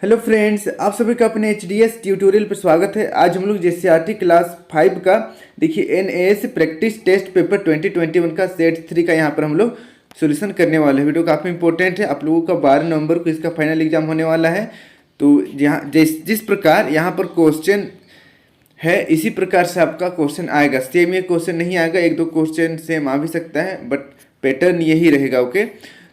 Hello friends, आप सभी का अपने एच ट्यूटोरियल पर स्वागत है। आज हम लोग जेसीईआरटी क्लास 5 का देखिए एनएएस प्रैक्टिस टेस्ट पेपर 2021 का सेट 3 का यहाँ पर हम लोग सॉल्यूशन करने वाले हैं। वीडियो काफ़ी इंपॉर्टेंट है। आप लोगों का 12 नवंबर को इसका फाइनल एग्जाम होने वाला है। तो यहाँ जिस प्रकार यहाँ पर क्वेश्चन है, इसी प्रकार से आपका क्वेश्चन आएगा। सेम ये क्वेश्चन नहीं आएगा, एक दो क्वेश्चन सेम आ भी सकता है, बट पैटर्न यही रहेगा। ओके,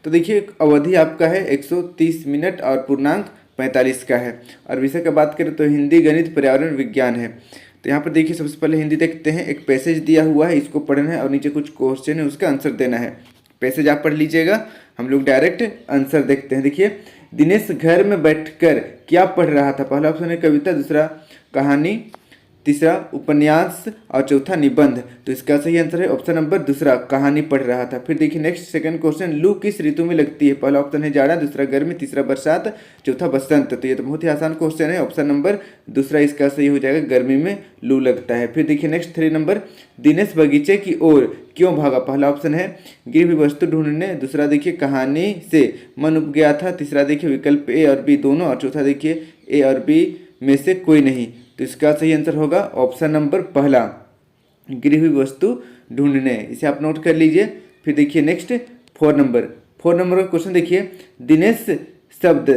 तो देखिए अवधि आपका है 130 मिनट और पूर्णांक 45 का है। और विषय का बात करें तो हिंदी, गणित, पर्यावरण विज्ञान है। तो यहाँ पर देखिए सबसे पहले हिंदी देखते हैं। एक पैसेज दिया हुआ है, इसको पढ़ना है और नीचे कुछ क्वेश्चन है, उसका आंसर देना है। पैसेज आप पढ़ लीजिएगा, हम लोग डायरेक्ट आंसर देखते हैं। देखिए, दिनेश घर में बैठकर क्या पढ़ रहा था? पहला ऑप्शन है कविता, दूसरा कहानी, तीसरा उपन्यास और चौथा निबंध। तो इसका सही आंसर है ऑप्शन नंबर दूसरा, कहानी पढ़ रहा था। फिर देखिए नेक्स्ट सेकंड क्वेश्चन, लू किस ऋतु में लगती है? पहला ऑप्शन है जाड़ा, दूसरा गर्मी, तीसरा बरसात, चौथा बसंत। तो ये तो बहुत ही आसान क्वेश्चन है, ऑप्शन नंबर दूसरा इसका सही हो जाएगा, गर्मी में लू लगता है। फिर देखिए नेक्स्ट 3 नंबर, दिनेश बगीचे की ओर क्यों भागा? पहला ऑप्शन है गिरी हुई वस्तु ढूंढने, दूसरा देखिए कहानी से मन उब गया था, तीसरा देखिए विकल्प ए और बी दोनों, और चौथा देखिए ए और बी में से कोई नहीं। तो इसका सही आंसर होगा ऑप्शन नंबर पहला, गिरी हुई वस्तु ढूंढने। इसे आप नोट कर लीजिए। फिर देखिए नेक्स्ट 4 नंबर का क्वेश्चन देखिए, दिनेश शब्द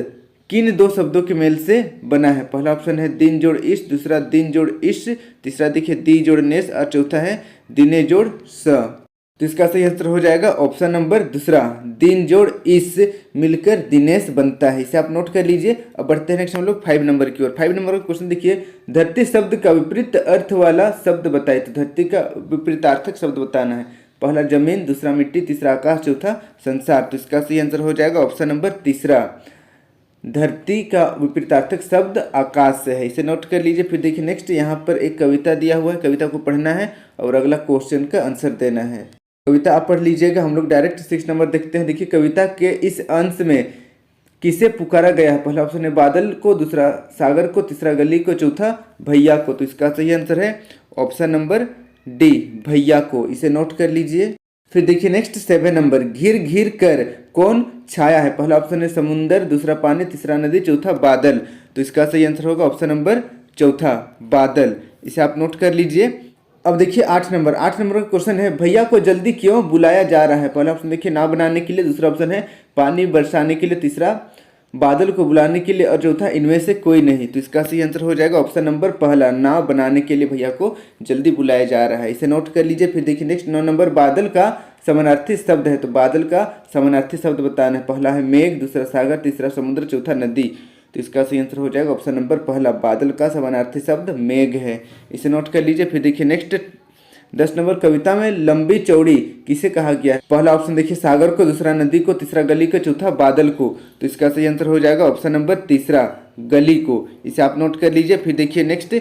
किन दो शब्दों के मेल से बना है? पहला ऑप्शन है दिन जोड़ इस, दूसरा दिन जोड़ इस, तीसरा देखिए दी जोड़ नेस और चौथा है दिने जोड़ स। तो इसका सही आंसर हो जाएगा ऑप्शन नंबर दूसरा, दिन जोड़ इस मिलकर दिनेश बनता है। इसे आप नोट कर लीजिए। अब बढ़ते हैं नेक्स्ट हम लोग 5 नंबर की ओर। 5 नंबर का क्वेश्चन देखिए, धरती शब्द का विपरीत अर्थ वाला शब्द बताइए। तो धरती का विपरीतार्थक शब्द बताना है। पहला जमीन, दूसरा मिट्टी, तीसरा आकाश, चौथा संसार। तो इसका सही आंसर हो जाएगा ऑप्शन नंबर तीसरा, धरती का विपरीतार्थक शब्द आकाश से है। इसे नोट कर लीजिए। फिर देखिए नेक्स्ट यहाँ पर एक कविता दिया हुआ है, कविता को पढ़ना है और अगला क्वेश्चन का आंसर देना है। कविता आप पढ़ लीजिएगा। हम लोग डायरेक्ट 6 नंबर देखते हैं। देखिए कविता के इस अंश में किसे पुकारा गया है? पहला ऑप्शन है बादल को, दूसरा सागर को, तीसरा गली को, चौथा भैया को। तो इसका सही आंसर है ऑप्शन नंबर डी, भैया को। इसे नोट कर लीजिए। फिर देखिए नेक्स्ट 7 नंबर, घिर घिर कर कौन छाया है? पहला ऑप्शन है समुंदर, दूसरा पानी, तीसरा नदी, चौथा बादल। तो इसका सही आंसर होगा ऑप्शन नंबर चौथा, बादल। इसे आप नोट कर लीजिए। अब देखिए 8 नंबर का क्वेश्चन है, भैया को जल्दी क्यों बुलाया जा रहा है? पहला ऑप्शन देखिए नाव बनाने के लिए, दूसरा ऑप्शन है पानी बरसाने के लिए, तीसरा बादल को बुलाने के लिए और चौथा इनमें से कोई नहीं। तो इसका सही आंसर हो जाएगा ऑप्शन नंबर पहला, नाव बनाने के लिए भैया को जल्दी बुलाया जा रहा है। इसे नोट कर लीजिए। फिर देखिए नेक्स्ट 9 नंबर, बादल का समानार्थी शब्द है। तो बादल का समानार्थी शब्द बताना है। पहला है मेघ, दूसरा सागर, तीसरा समुद्र, चौथा नदी। तो इसका सही आंसर हो जाएगा ऑप्शन नंबर पहला, बादल का समानार्थी शब्द मेघ है। इसे नोट कर लीजिए। फिर देखिए नेक्स्ट 10 नंबर, कविता में लंबी चौड़ी किसे कहा गया है? पहला ऑप्शन देखिए सागर को, दूसरा नदी को, तीसरा गली को, चौथा बादल को। तो इसका सही आंसर हो जाएगा ऑप्शन नंबर तीसरा, गली को। इसे आप नोट कर लीजिए। फिर देखिए नेक्स्ट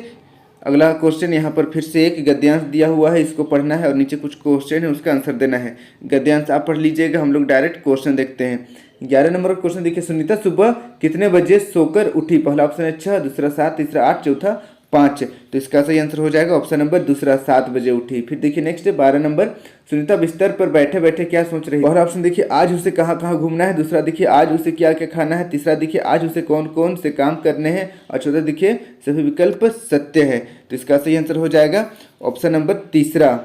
अगला क्वेश्चन, यहाँ पर फिर से एक गद्यांश दिया हुआ है, इसको पढ़ना है और नीचे कुछ क्वेश्चन है, उसका आंसर देना है। गद्यांश आप पढ़ लीजिएगा, हम लोग डायरेक्ट क्वेश्चन देखते हैं। 11 नंबर का क्वेश्चन देखिए, सुनीता सुबह कितने बजे सोकर उठी? पहला ऑप्शन है 6, दूसरा 7, तीसरा 8, चौथा 5। तो इसका सही आंसर हो जाएगा ऑप्शन नंबर दूसरा, 7 बजे उठी। फिर देखिए नेक्स्ट 12 नंबर, सुनीता बिस्तर पर बैठे बैठे क्या सोच रही है? पहला ऑप्शन देखिए आज उसे कहाँ कहाँ घूमना है, दूसरा देखिए आज उसे क्या क्या खाना है, तीसरा देखिए आज उसे कौन कौन से काम करने हैं, और चौथा देखिए सभी विकल्प सत्य है। तो इसका सही आंसर हो जाएगा ऑप्शन नंबर तीसरा,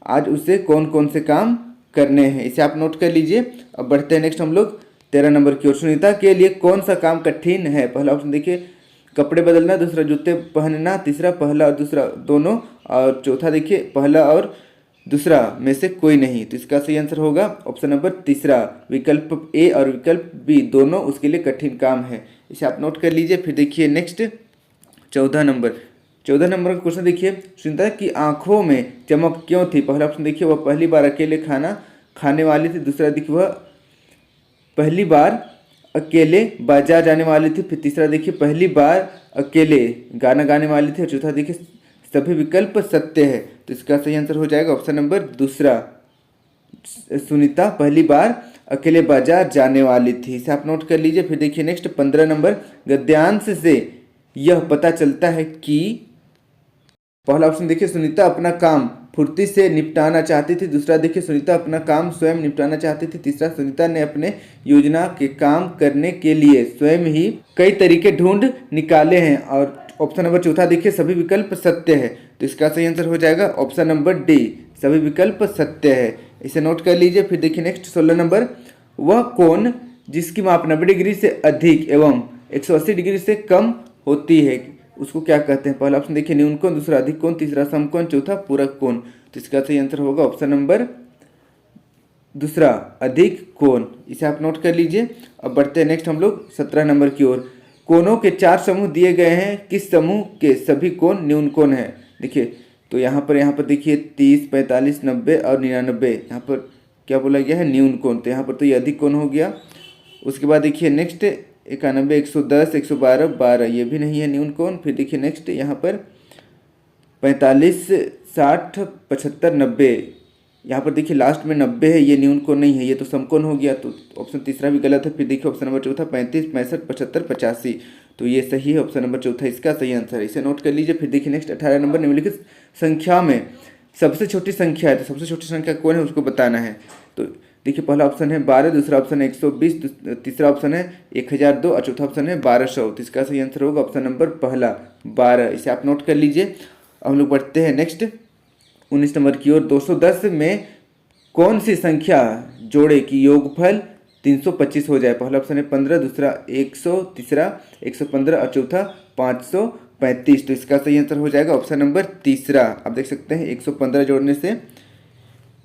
आज उसे कौन कौन से काम करने हैं। इसे आप नोट कर लीजिए। अब बढ़ते हैं नेक्स्ट हम लोग 13 नंबर की ओर, सुनीता के लिए कौन सा काम कठिन है? पहला ऑप्शन देखिए कपड़े बदलना, दूसरा जूते पहनना, तीसरा पहला और दूसरा दोनों, और चौथा देखिए पहला और दूसरा में से कोई नहीं। तो इसका सही आंसर होगा ऑप्शन नंबर तीसरा, विकल्प ए और विकल्प बी दोनों उसके लिए कठिन काम है। इसे आप नोट कर लीजिए। फिर देखिए नेक्स्ट 14 नंबर का क्वेश्चन देखिए, सुनीता की आंखों में चमक क्यों थी? पहला ऑप्शन देखिए वह पहली बार अकेले खाना खाने वाली थी, दूसरा देखिए वह पहली बार अकेले बाजार जाने वाली थी, फिर तीसरा देखिए पहली बार अकेले गाना गाने वाली थी, और चौथा देखिए सभी विकल्प सत्य है। तो इसका सही आंसर हो जाएगा ऑप्शन नंबर दूसरा, सुनीता पहली बार अकेले बाजार जाने वाली थी। इसे आप नोट कर लीजिए। फिर देखिए नेक्स्ट 15 नंबर, गद्यांश से यह पता चलता है कि पहला ऑप्शन देखिए सुनीता अपना काम फुर्ती से निपटाना चाहती थी। दूसरा देखिए सुनीता अपना काम स्वयं निपटाना चाहती थी। तीसरा सुनीता ने अपने योजना के काम करने के लिए स्वयं ही कई तरीके ढूंढ निकाले हैं। और ऑप्शन नंबर चौथा देखिए सभी विकल्प सत्य है, तो इसका सही आंसर हो जाएगा ऑप्शन नंबर डी, सभी विकल्प सत्य है। इसे नोट कर लीजिए। फिर देखिए नेक्स्ट 16 नंबर, वह कोण जिसकी माप 90 डिग्री से अधिक एवं 180 डिग्री से कम होती है उसको क्या कहते हैं? पहला ऑप्शन देखिए न्यून कोण, दूसरा अधिक कोण, तीसरा समकोण, चौथा पूरक कोण। तो इसका सही आंसर होगा ऑप्शन नंबर दूसरा, अधिक कोण। इसे आप नोट कर लीजिए। अब बढ़ते हैं नेक्स्ट हम लोग 17 नंबर की ओर। कोणों के 4 समूह दिए गए हैं, किस समूह के सभी कोण न्यून कोण है? देखिए तो यहाँ पर देखिए 30, 45, 90 और 99, यहाँ पर क्या बोला गया है? न्यून कोण। तो यहाँ पर तो ये अधिक कोण हो गया। उसके बाद देखिए नेक्स्ट 91, 110, 112, 12, ये भी नहीं है न्यून कोण। फिर देखिए नेक्स्ट यहाँ पर 45, 60, 75, 90, यहाँ पर देखिए लास्ट में 90 है, ये न्यून कोण नहीं है, ये तो समकोण हो गया। तो ऑप्शन तीसरा भी गलत है। फिर देखिए ऑप्शन नंबर चौथा 35, 65, 75, 85, तो ये सही है, ऑप्शन नंबर चौथा इसका सही आंसर है। इसे नोट कर लीजिए। फिर देखिए नेक्स्ट 18 नंबर, निम्नलिखित संख्या में सबसे छोटी संख्या है, तो सबसे छोटी संख्या कौन है उसको बताना है। तो देखिए पहला ऑप्शन है 12, दूसरा ऑप्शन है 120, तीसरा ऑप्शन है 1002 और चौथा ऑप्शन है 1200। तो इसका सही आंसर होगा ऑप्शन नंबर पहला 12। इसे आप नोट कर लीजिए। हम लोग बढ़ते हैं नेक्स्ट 19 नंबर की ओर। 210 में कौन सी संख्या जोड़े कि योगफल 325 हो जाए? पहला ऑप्शन है 15, दूसरा 100, तीसरा 115 और चौथा 535। तो इसका सही आंसर हो जाएगा ऑप्शन नंबर तीसरा। आप देख सकते हैं 115 जोड़ने से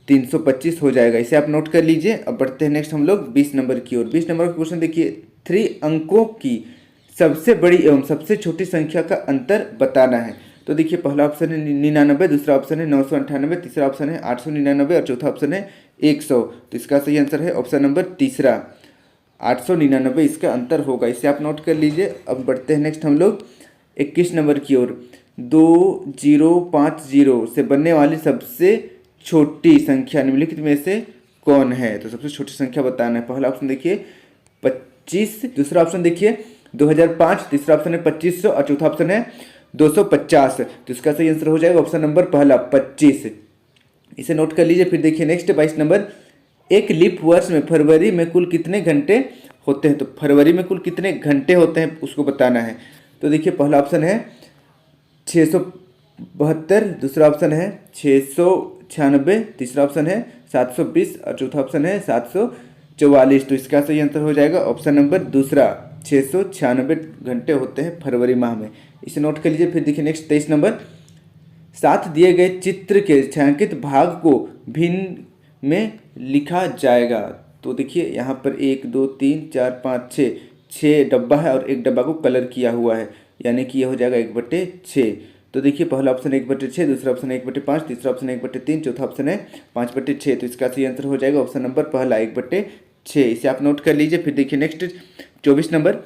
325 हो जाएगा। इसे आप नोट कर लीजिए। अब बढ़ते हैं नेक्स्ट हम लोग 20 नंबर की ओर। 20 नंबर का क्वेश्चन देखिए, 3 अंकों की सबसे बड़ी एवं सबसे छोटी संख्या का अंतर बताना है। तो देखिए पहला ऑप्शन है 99, दूसरा ऑप्शन है 998, तीसरा ऑप्शन है 899 और चौथा ऑप्शन है 100। तो इसका सही आंसर है ऑप्शन नंबर तीसरा, 899 इसका अंतर होगा। इसे आप नोट कर लीजिए। अब बढ़ते हैं नेक्स्ट हम लोग 21 नंबर की ओर। 2050 से बनने वाली सबसे छोटी संख्या निम्नलिखित में से कौन है? तो सबसे छोटी संख्या बताना है। पहला ऑप्शन देखिए 25, दूसरा ऑप्शन देखिए 2005, तीसरा ऑप्शन है 2500 और चौथा ऑप्शन है 250। तो इसका सही आंसर हो जाएगा ऑप्शन नंबर पहला 25। इसे नोट कर लीजिए। फिर देखिए नेक्स्ट 22 नंबर, एक लीप वर्ष में फरवरी में कुल कितने घंटे होते हैं? तो फरवरी में कुल कितने घंटे होते हैं उसको बताना है। तो देखिए पहला ऑप्शन है 672, दूसरा ऑप्शन है 696, तीसरा ऑप्शन है 720 और चौथा ऑप्शन है 744। तो इसका सही आंसर हो जाएगा ऑप्शन नंबर दूसरा, 696 घंटे होते हैं फरवरी माह में। इसे नोट कर लीजिए। फिर देखिए नेक्स्ट 23 नंबर, साथ दिए गए चित्र के छायांकित भाग को भिन्न में लिखा जाएगा। तो देखिए यहाँ पर 1, 2, 3, 4, 5, 6 डब्बा है और एक डब्बा को कलर किया हुआ है, यानी कि यह हो जाएगा 1/6। तो देखिए पहला ऑप्शन 1/6, दूसरा ऑप्शन 1/5, तीसरा ऑप्शन 1/3, चौथा ऑप्शन है 5/6। तो इसका सही आंसर हो जाएगा ऑप्शन नंबर पहला 1/6। इसे आप नोट कर लीजिए। फिर देखिए नेक्स्ट 24 नंबर,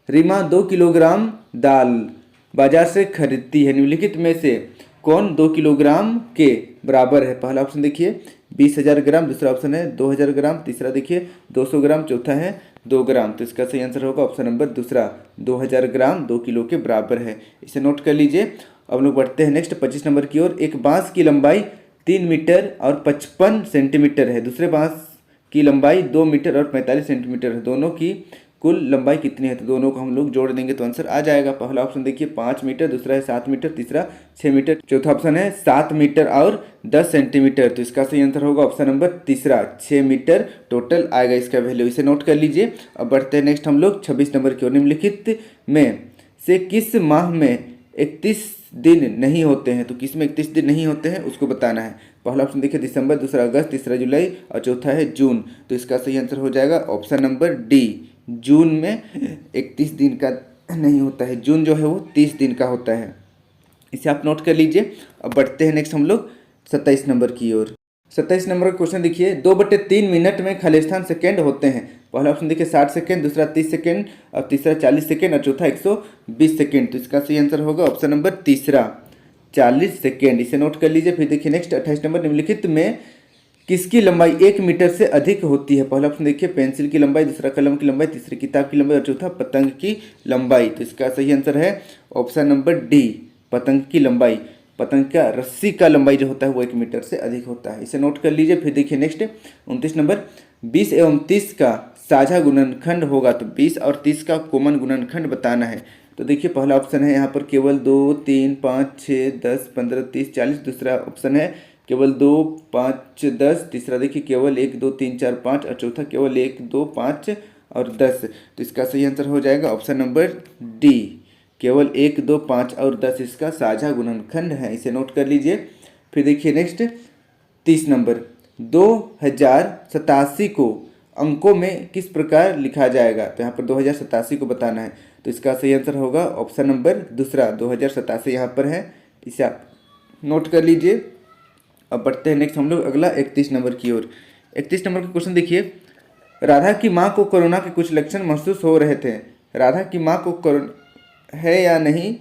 रीमा 2 किलोग्राम दाल बाजार से खरीदती है, निम्नलिखित में से कौन 2 किलोग्राम के बराबर है? पहला ऑप्शन देखिए 20,000 ग्राम, दूसरा ऑप्शन है 2,000 ग्राम, तीसरा देखिए 200 ग्राम, चौथा है 2 ग्राम। तो इसका सही आंसर होगा ऑप्शन नंबर दूसरा, 2000 ग्राम 2 किलो के बराबर है। इसे नोट कर लीजिए। अब लोग बढ़ते हैं नेक्स्ट 25 नंबर की ओर। एक बांस की लंबाई 3 मीटर और 55 सेंटीमीटर है, दूसरे बांस की लंबाई 2 मीटर और 45 सेंटीमीटर है, दोनों की कुल लंबाई कितनी है? तो दोनों को हम लोग जोड़ देंगे तो आंसर आ जाएगा। पहला ऑप्शन देखिए 5 मीटर, दूसरा है 7 मीटर, तीसरा 6 मीटर, चौथा ऑप्शन है 7 मीटर और 10 सेंटीमीटर। तो इसका सही आंसर होगा ऑप्शन नंबर तीसरा, 6 मीटर टोटल आएगा इसका वैल्यू। इसे नोट कर लीजिए। अब बढ़ते हैं नेक्स्ट हम लोग 26 नंबर की ओर। निम्नलिखित में से किस माह में 31 दिन नहीं होते हैं? तो किस में 31 दिन नहीं होते हैं उसको बताना है। पहला ऑप्शन देखिए दिसंबर, दूसरा अगस्त, तीसरा जुलाई और चौथा है जून। तो इसका सही आंसर हो जाएगा ऑप्शन नंबर डी, जून में 31 दिन का नहीं होता है, जून जो है वो 30 दिन का होता है। इसे आप नोट कर लीजिए। अब बढ़ते हैं नेक्स्ट हम लोग 27 नंबर की ओर। 27 नंबर का क्वेश्चन देखिए, 2/3 मिनट में खालिस्तान सेकेंड होते हैं। पहला ऑप्शन देखिए 60 सेकेंड, दूसरा 30 सेकेंड और तीसरा 40 सेकेंड और चौथा 120 सेकेंड। तो इसका सही आंसर होगा ऑप्शन नंबर तीसरा, 40 सेकेंड। इसे नोट कर लीजिए। फिर देखिए नेक्स्ट 28 नंबर, निम्नलिखित में किसकी लंबाई 1 मीटर से अधिक होती है? पहला ऑप्शन देखिए पेंसिल की लंबाई, दूसरा कलम की लंबाई, तीसरी किताब की लंबाई और चौथा पतंग की लंबाई। तो इसका सही आंसर है ऑप्शन नंबर डी, पतंग की लंबाई। पतंग का रस्सी का लंबाई जो होता है वो 1 मीटर से अधिक होता है। इसे नोट कर लीजिए। फिर देखिए नेक्स्ट 29 नंबर, 20 एवं 30 का साझा गुणनखंड होगा तो 20 और 30 का कॉमन गुणनखंड बताना है। तो देखिए पहला ऑप्शन है यहाँ पर केवल 2, 3, 5, 6, 10, 15, 30, 40। दूसरा ऑप्शन है केवल 2, 5, 10। तीसरा देखिए केवल 1, 2, 3, 4, 5 और चौथा केवल 1, 2, 5 और 10। तो इसका सही आंसर हो जाएगा ऑप्शन नंबर डी, केवल 1, 2, 5 और 10 इसका साझा गुणनखंड है। इसे नोट कर लीजिए। फिर देखिए नेक्स्ट 30 नंबर, 2087 को अंकों में किस प्रकार लिखा जाएगा। तो यहाँ पर 2087 को बताना है। तो इसका सही आंसर होगा ऑप्शन नंबर दूसरा, 2087 यहाँ पर है। इसे आप नोट कर लीजिए। अब बढ़ते हैं नेक्स्ट हम लोग अगला 31 नंबर की ओर। 31 नंबर का क्वेश्चन देखिए, राधा की माँ को कोरोना के कुछ लक्षण महसूस हो रहे थे। राधा की माँ को कोरोना है या नहीं,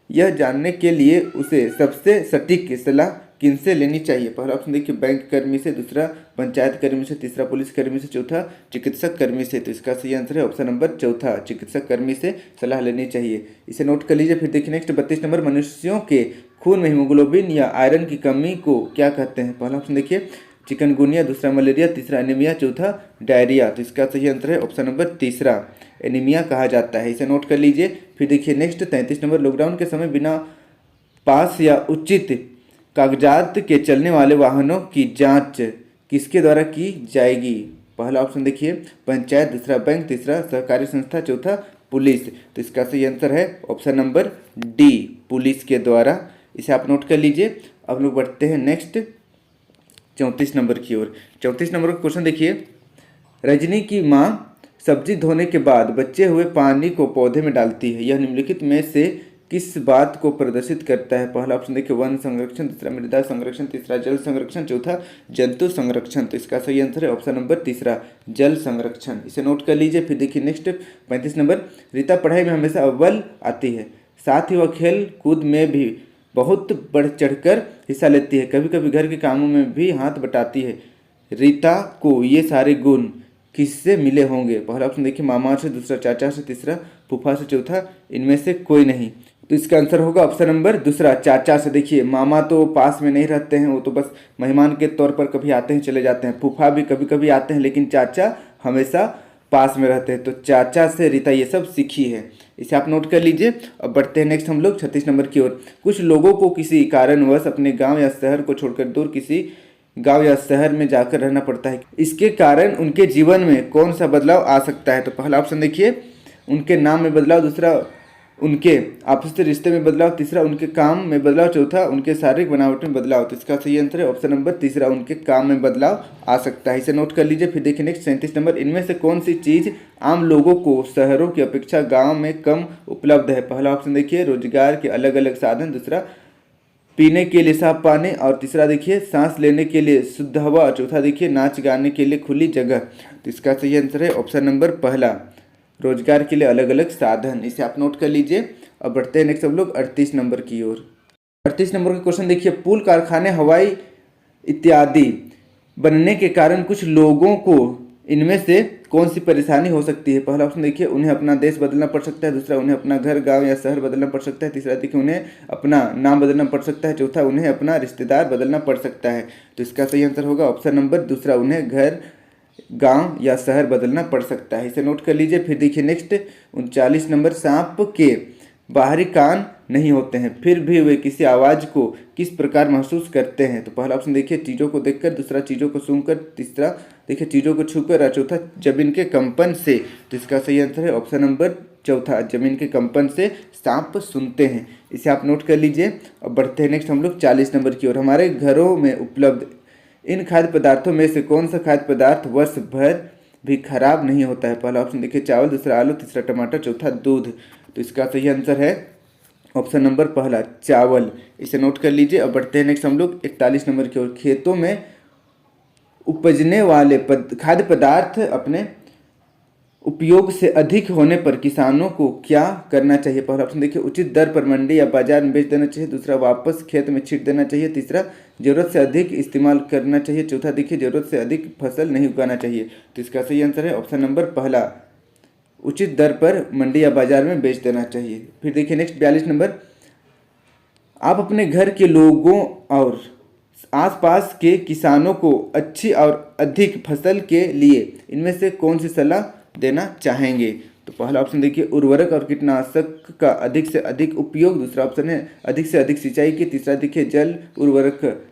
यह जानने के लिए उसे सबसे सटीक सलाह किनसे लेनी चाहिए। पहला ऑप्शन देखिए बैंक कर्मी से, दूसरा पंचायत कर्मी से, तीसरा पुलिस कर्मी से, चौथा चिकित्सक कर्मी से। तो इसका सही आंसर है ऑप्शन नंबर चौथा, चिकित्सक कर्मी से सलाह लेनी चाहिए। इसे नोट कर लीजिए। फिर देखिए नेक्स्ट 32 नंबर, मनुष्यों के खून में हीमोग्लोबिन या आयरन की कमी को क्या कहते हैं। पहला ऑप्शन देखिए चिकनगुनिया, दूसरा मलेरिया, तीसरा एनीमिया, चौथा डायरिया। तो इसका सही आंसर है ऑप्शन नंबर तीसरा, एनीमिया कहा जाता है। इसे नोट कर लीजिए। फिर देखिए नेक्स्ट 33 नंबर, लॉकडाउन के समय बिना पास या उचित कागजात के चलने वाले वाहनों की जांच किसके द्वारा की जाएगी। पहला ऑप्शन देखिए पंचायत, दूसरा बैंक, तीसरा सहकारी संस्था, चौथा पुलिस। तो इसका सही आंसर है ऑप्शन नंबर डी, पुलिस के द्वारा। इसे आप नोट कर लीजिए। अब लोग बढ़ते हैं नेक्स्ट 34 नंबर की ओर। 34 नंबर का क्वेश्चन देखिए, रजनी की माँ सब्जी धोने के बाद बचे हुए पानी को पौधे में डालती है। यह निम्नलिखित में से किस बात को प्रदर्शित करता है। पहला ऑप्शन देखिए वन संरक्षण, दूसरा मृदा संरक्षण, तीसरा जल संरक्षण, चौथा जंतु संरक्षण। तो इसका सही आंसर है ऑप्शन नंबर तीसरा, जल संरक्षण। इसे नोट कर लीजिए। फिर देखिए नेक्स्ट 35 नंबर, रीता पढ़ाई में हमेशा अव्वल आती है, साथ ही वह खेल कूद में भी बहुत बढ़ चढ़कर हिस्सा लेती है, कभी कभी घर के कामों में भी हाथ बटाती है। रीता को ये सारे गुण किससे मिले होंगे। पहला ऑप्शन देखिए मामा से, दूसरा चाचा से, तीसरा फूफा से, चौथा इनमें से कोई नहीं। तो इसका आंसर होगा ऑप्शन नंबर दूसरा, चाचा से। देखिए मामा तो पास में नहीं रहते हैं, वो तो बस मेहमान के तौर पर कभी आते हैं चले जाते हैं। फूफा भी कभी कभी आते हैं, लेकिन चाचा हमेशा पास में रहते हैं। तो चाचा से रीता ये सब सीखी है। इसे आप नोट कर लीजिए। अब बढ़ते हैं नेक्स्ट हम लोग 36 नंबर की ओर। कुछ लोगों को किसी कारणवश अपने गांव या शहर को छोड़कर दूर किसी गांव या शहर में जाकर रहना पड़ता है। इसके कारण उनके जीवन में कौन सा बदलाव आ सकता है। तो पहला ऑप्शन देखिए उनके नाम में बदलाव, दूसरा उनके आपसी रिश्ते में बदलाव, तीसरा उनके काम में बदलाव, चौथा उनके शारीरिक बनावट में बदलाव। तो इसका सही आंसर है ऑप्शन नंबर तीसरा, उनके काम में बदलाव आ सकता है। इसे नोट कर लीजिए। फिर देखिए नेक्स्ट 37 नंबर, इनमें से कौन सी चीज़ आम लोगों को शहरों की अपेक्षा गाँव में कम उपलब्ध है। पहला ऑप्शन देखिए रोजगार के अलग अलग साधन, दूसरा पीने के लिए साफ पानी, और तीसरा देखिए सांस लेने के लिए शुद्ध हवा, और चौथा देखिए नाच गाने के लिए खुली जगह। तो इसका सही आंसर है ऑप्शन नंबर पहला, रोजगार के लिए अलग अलग साधन। इसे आप नोट कर लीजिए। अब बढ़ते हैं नेक्स्ट हम लोग 38 नंबर की ओर। 38 नंबर का क्वेश्चन देखिए, पुल, कारखाने, हवाई इत्यादि बनने के कारण कुछ लोगों को इनमें से कौन सी परेशानी हो सकती है। पहला ऑप्शन देखिए उन्हें अपना देश बदलना पड़ सकता है, दूसरा उन्हें अपना घर, गांव या शहर बदलना पड़ सकता है, तीसरा देखिए उन्हें अपना नाम बदलना पड़ सकता है, चौथा उन्हें अपना रिश्तेदार बदलना पड़ सकता है। तो इसका सही आंसर होगा ऑप्शन नंबर दूसरा, उन्हें घर, गांव या शहर बदलना पड़ सकता है। इसे नोट कर लीजिए। फिर देखिए नेक्स्ट 39 नंबर, सांप के बाहरी कान नहीं होते हैं, फिर भी वे किसी आवाज़ को किस प्रकार महसूस करते हैं। तो पहला ऑप्शन देखिए चीज़ों को देखकर, दूसरा चीज़ों को सूंघकर, तीसरा देखिए चीज़ों को छूकर, और चौथा जमीन के कंपन से। तो इसका सही आंसर है ऑप्शन नंबर चौथा, जमीन के कंपन से सांप सुनते हैं। इसे आप नोट कर लीजिए। अब बढ़ते हैं नेक्स्ट हम लोग 40 नंबर की ओर। हमारे घरों में उपलब्ध इन खाद्य पदार्थों में से कौन सा खाद्य पदार्थ वर्ष भर भी खराब नहीं होता है। पहला ऑप्शन देखिए चावल, दूसरा आलू, तीसरा टमाटर, चौथा दूध। तो इसका सही आंसर है ऑप्शन नंबर पहला, चावल। इसे नोट कर लीजिए। अब बढ़ते हैं नेक्स्ट हम लोग 41 नंबर की ओर। खेतों में उपजने वाले खाद्य पदार्थ अपने उपयोग से अधिक होने पर किसानों को क्या करना चाहिए। पहला ऑप्शन देखिए उचित दर पर मंडी या बाजार में बेच देना चाहिए, दूसरा वापस खेत में छींट देना चाहिए, तीसरा जरूरत से अधिक इस्तेमाल करना चाहिए, चौथा देखिए जरूरत से अधिक फसल नहीं उगाना चाहिए। तो इसका सही आंसर है ऑप्शन नंबर पहला, उचित दर पर मंडी या बाजार में बेच देना चाहिए। फिर देखिए नेक्स्ट 42 नंबर, आप अपने घर के लोगों और आसपास के किसानों को अच्छी और अधिक फसल के लिए इनमें से कौन सी सलाह देना चाहेंगे? तो पहला ऑप्शन देखिए उर्वरक और कीटनाशक का अधिक से अधिक उपयोग, दूसरा ऑप्शन है अधिक से अधिक सिंचाई की, तीसरा देखिए जल उर्वरक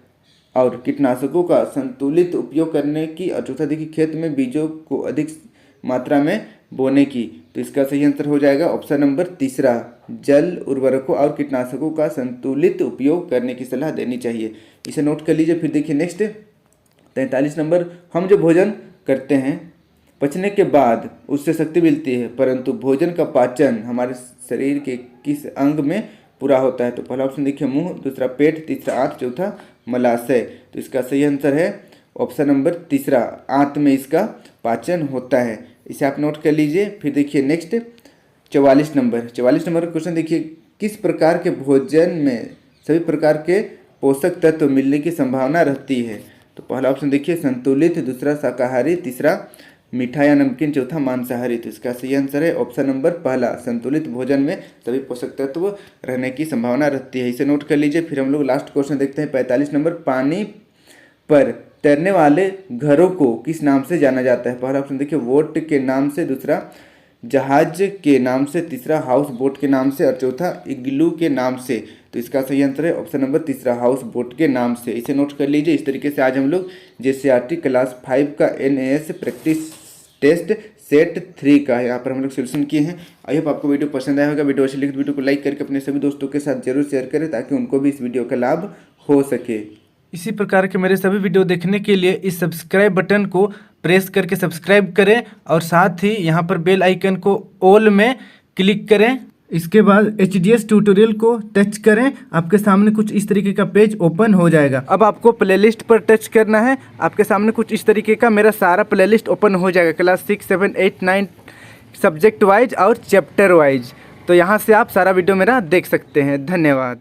और कीटनाशकों का संतुलित उपयोग करने की, और चौथा देखिए खेत में बीजों को अधिक मात्रा में बोने की। तो इसका सही आंसर हो जाएगा ऑप्शन नंबर तीसरा, जल उर्वरकों और कीटनाशकों का संतुलित उपयोग करने की सलाह देनी चाहिए। इसे नोट कर लीजिए। फिर देखिए नेक्स्ट 43 नंबर, हम जो भोजन करते हैं पचने के बाद उससे शक्ति मिलती है, परंतु भोजन का पाचन हमारे शरीर के किस अंग में पूरा होता है? तो पहला ऑप्शन देखिए मुंह, दूसरा पेट, तीसरा आंत, चौथा मलाशय। तो इसका सही आंसर है ऑप्शन नंबर तीसरा, आंत में इसका पाचन होता है। इसे आप नोट कर लीजिए। फिर देखिए नेक्स्ट 44 नंबर का क्वेश्चन देखिए, किस प्रकार के भोजन में सभी प्रकार के पोषक तत्व मिलने की संभावना रहती है? तो पहला ऑप्शन देखिए संतुलित, दूसरा शाकाहारी, तीसरा मीठा या नमकीन, चौथा मांसाहारी। तो इसका सही आंसर है ऑप्शन नंबर पहला, संतुलित भोजन में सभी पोषक तत्व रहने की संभावना रहती है। इसे नोट कर लीजिए। फिर हम लोग लास्ट क्वेश्चन देखते हैं 45 नंबर, पानी पर तैरने वाले घरों को किस नाम से जाना जाता है? पहला ऑप्शन देखिए बोट के नाम से, दूसरा जहाज के नाम से, तीसरा हाउस बोट के नाम से, और चौथा इग्लू के नाम से। तो इसका सही आंसर है ऑप्शन नंबर तीसरा, हाउस बोट के नाम से। इसे नोट कर लीजिए। इस तरीके से आज हम लोग JCRT क्लास 5 का NAS प्रैक्टिस टेस्ट सेट 3 का यहाँ पर हम लोग सोल्यूशन किए हैं। आई होप आपको वीडियो पसंद आया होगा। वीडियो अच्छी लगी तो वीडियो को लाइक करके अपने सभी दोस्तों के साथ जरूर शेयर करें ताकि उनको भी इस वीडियो का लाभ हो सके। इसी प्रकार के मेरे सभी वीडियो देखने के लिए इस सब्सक्राइब बटन को प्रेस करके सब्सक्राइब करें और साथ ही यहाँ पर बेल आइकन को ऑल में क्लिक करें। इसके बाद HDS ट्यूटोरियल को टच करें, आपके सामने कुछ इस तरीके का पेज ओपन हो जाएगा। अब आपको प्लेलिस्ट पर टच करना है, आपके सामने कुछ इस तरीके का मेरा सारा प्लेलिस्ट ओपन हो जाएगा, क्लास 6, 7, 8, 9 सब्जेक्ट वाइज और चैप्टर वाइज। तो यहाँ से आप सारा वीडियो मेरा देख सकते हैं। धन्यवाद।